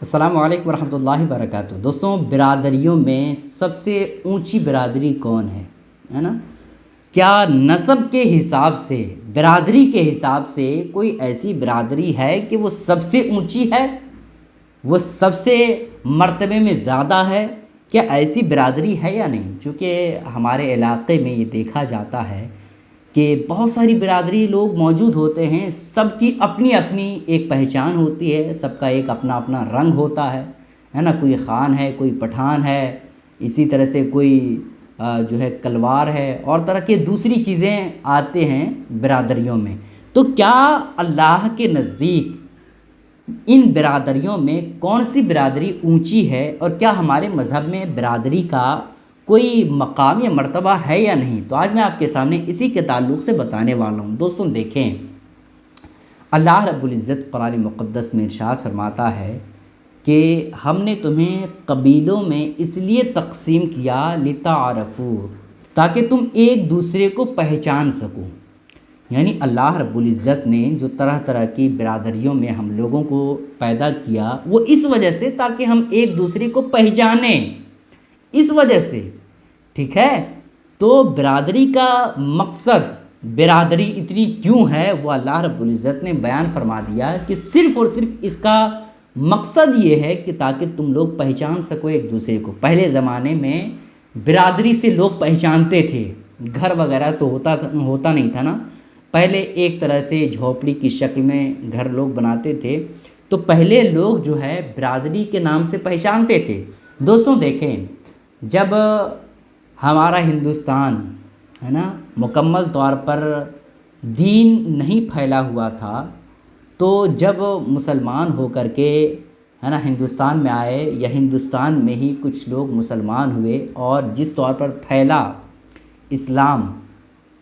السلام علیکم ورحمۃ اللہ وبرکاتہ۔ دوستوں، برادریوں میں سب سے اونچی برادری کون ہے نا؟ کیا نسب کے حساب سے، برادری کے حساب سے کوئی ایسی برادری ہے کہ وہ سب سے اونچی ہے، وہ سب سے مرتبے میں زیادہ ہے؟ کیا ایسی برادری ہے یا نہیں؟ چونکہ ہمارے علاقے میں یہ دیکھا جاتا ہے کہ بہت ساری برادری لوگ موجود ہوتے ہیں، سب کی اپنی اپنی ایک پہچان ہوتی ہے، سب کا ایک اپنا اپنا رنگ ہوتا ہے نا؟ کوئی خان ہے، کوئی پٹھان ہے، اسی طرح سے کوئی جو ہے کلوار ہے، اور طرح کے دوسری چیزیں آتے ہیں برادریوں میں۔ تو کیا اللہ کے نزدیک ان برادریوں میں کون سی برادری اونچی ہے، اور کیا ہمارے مذہب میں برادری کا کوئی مقام یا مرتبہ ہے یا نہیں؟ تو آج میں آپ کے سامنے اسی کے تعلق سے بتانے والا ہوں۔ دوستوں دیکھیں، اللہ رب العزت قرآن مقدس میں ارشاد فرماتا ہے کہ ہم نے تمہیں قبیلوں میں اس لیے تقسیم کیا لتعارفوا، تاکہ تم ایک دوسرے کو پہچان سکو۔ یعنی اللہ رب العزت نے جو طرح طرح کی برادریوں میں ہم لوگوں کو پیدا کیا، وہ اس وجہ سے تاکہ ہم ایک دوسرے کو پہچانیں، اس وجہ سے، ٹھیک ہے؟ تو برادری کا مقصد، برادری اتنی کیوں ہے، وہ اللہ رب العزت نے بیان فرما دیا کہ صرف اور صرف اس کا مقصد یہ ہے کہ تاکہ تم لوگ پہچان سکو ایک دوسرے کو۔ پہلے زمانے میں برادری سے لوگ پہچانتے تھے، گھر وغیرہ تو ہوتا نہیں تھا نا، پہلے ایک طرح سے جھوپڑی کی شکل میں گھر لوگ بناتے تھے، تو پہلے لوگ جو ہے برادری کے نام سے پہچانتے تھے۔ دوستوں دیکھیں، جب ہمارا ہندوستان ہے نا مکمل طور پر دین نہیں پھیلا ہوا تھا، تو جب مسلمان ہو کر کے ہے نا ہندوستان میں آئے، یا ہندوستان میں ہی کچھ لوگ مسلمان ہوئے، اور جس طور پر پھیلا اسلام،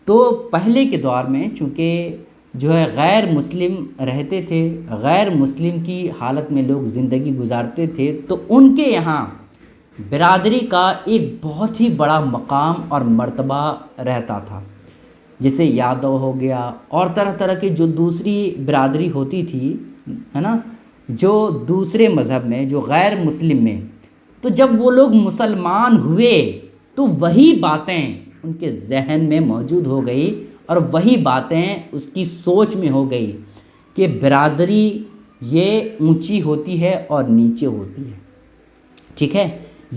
تو پہلے کے دور میں چونکہ جو ہے غیر مسلم رہتے تھے، غیر مسلم کی حالت میں لوگ زندگی گزارتے تھے، تو ان کے یہاں برادری کا ایک بہت ہی بڑا مقام اور مرتبہ رہتا تھا۔ جیسے یادو ہو گیا، اور طرح طرح کی جو دوسری برادری ہوتی تھی ہے نا، جو دوسرے مذہب میں، جو غیر مسلم میں، تو جب وہ لوگ مسلمان ہوئے تو وہی باتیں ان کے ذہن میں موجود ہو گئی، اور وہی باتیں اس کی سوچ میں ہو گئی کہ برادری یہ اونچی ہوتی ہے اور نیچے ہوتی ہے، ٹھیک ہے؟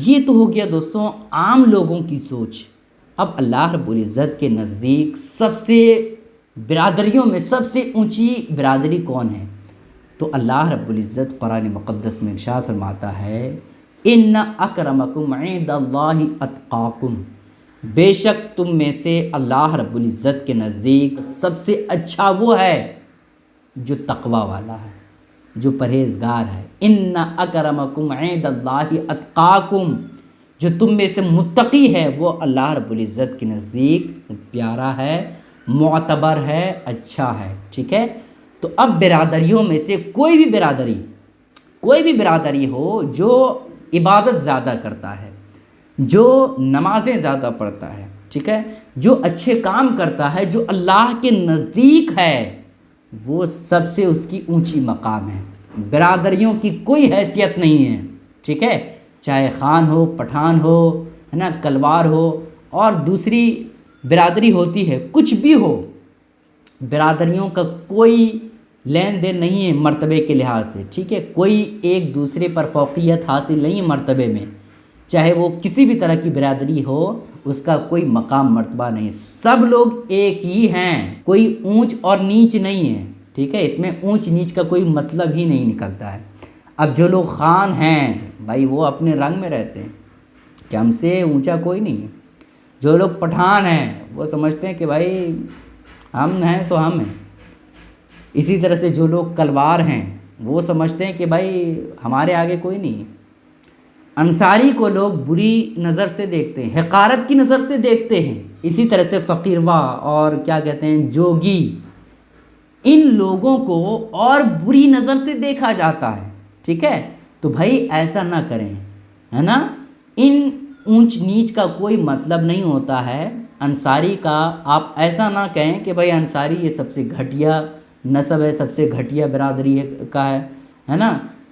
یہ تو ہو گیا دوستوں عام لوگوں کی سوچ۔ اب اللہ رب العزت کے نزدیک سب سے برادریوں میں سب سے اونچی برادری کون ہے؟ تو اللہ رب العزت قرآن مقدس میں ارشاد فرماتا ہے، ان اکرمکم عند اللہ اتقاکم، بے شک تم میں سے اللہ رب العزت کے نزدیک سب سے اچھا وہ ہے جو تقوی والا ہے، جو پرہیزگار ہے۔ ان اکرمکم عند اللہ اتقاکم، جو تم میں سے متقی ہے وہ اللہ رب العزت کے نزدیک پیارا ہے، معتبر ہے، اچھا ہے، ٹھیک ہے؟ تو اب برادریوں میں سے کوئی بھی برادری ہو جو عبادت زیادہ کرتا ہے، جو نمازیں زیادہ پڑھتا ہے، ٹھیک ہے، جو اچھے کام کرتا ہے، جو اللہ کے نزدیک ہے، وہ سب سے اس کی اونچی مقام ہے۔ برادریوں کی کوئی حیثیت نہیں ہے، ٹھیک ہے؟ چاہے خان ہو، پٹھان ہو، ہے نا، کلوار ہو، اور دوسری برادری ہوتی ہے، کچھ بھی ہو، برادریوں کا کوئی لین دین نہیں ہے مرتبے کے لحاظ سے، ٹھیک ہے؟ کوئی ایک دوسرے پر فوقیت حاصل نہیں ہے مرتبے میں، چاہے وہ کسی بھی طرح کی برادری ہو، اس کا کوئی مقام مرتبہ نہیں، سب لوگ ایک ہی ہیں، کوئی اونچ اور نیچ نہیں ہے، ٹھیک ہے؟ اس میں اونچ نیچ کا کوئی مطلب ہی نہیں نکلتا ہے۔ اب جو لوگ خان ہیں بھائی، وہ اپنے رنگ میں رہتے ہیں کہ ہم سے اونچا کوئی نہیں ہے۔ جو لوگ پٹھان ہیں وہ سمجھتے ہیں کہ بھائی ہم ہیں سو ہم ہیں۔ اسی طرح سے جو لوگ کلوار ہیں وہ سمجھتے ہیں کہ بھائی ہمارے آگے کوئی نہیں ہے۔ انصاری کو لوگ بری نظر سے دیکھتے ہیں، حقارت کی نظر سے دیکھتے ہیں۔ اسی طرح سے فقیروا اور کیا کہتے ہیں جوگی، ان لوگوں کو اور بری نظر سے دیکھا جاتا ہے، ٹھیک ہے؟ تو بھائی ایسا نہ کریں، ہے نا؟ ان اونچ نیچ کا کوئی مطلب نہیں ہوتا ہے۔ انصاری کا آپ ایسا نہ کہیں کہ بھائی انصاری یہ سب سے گھٹیا نسب ہے، سب سے گھٹیا برادری کا ہے نا؟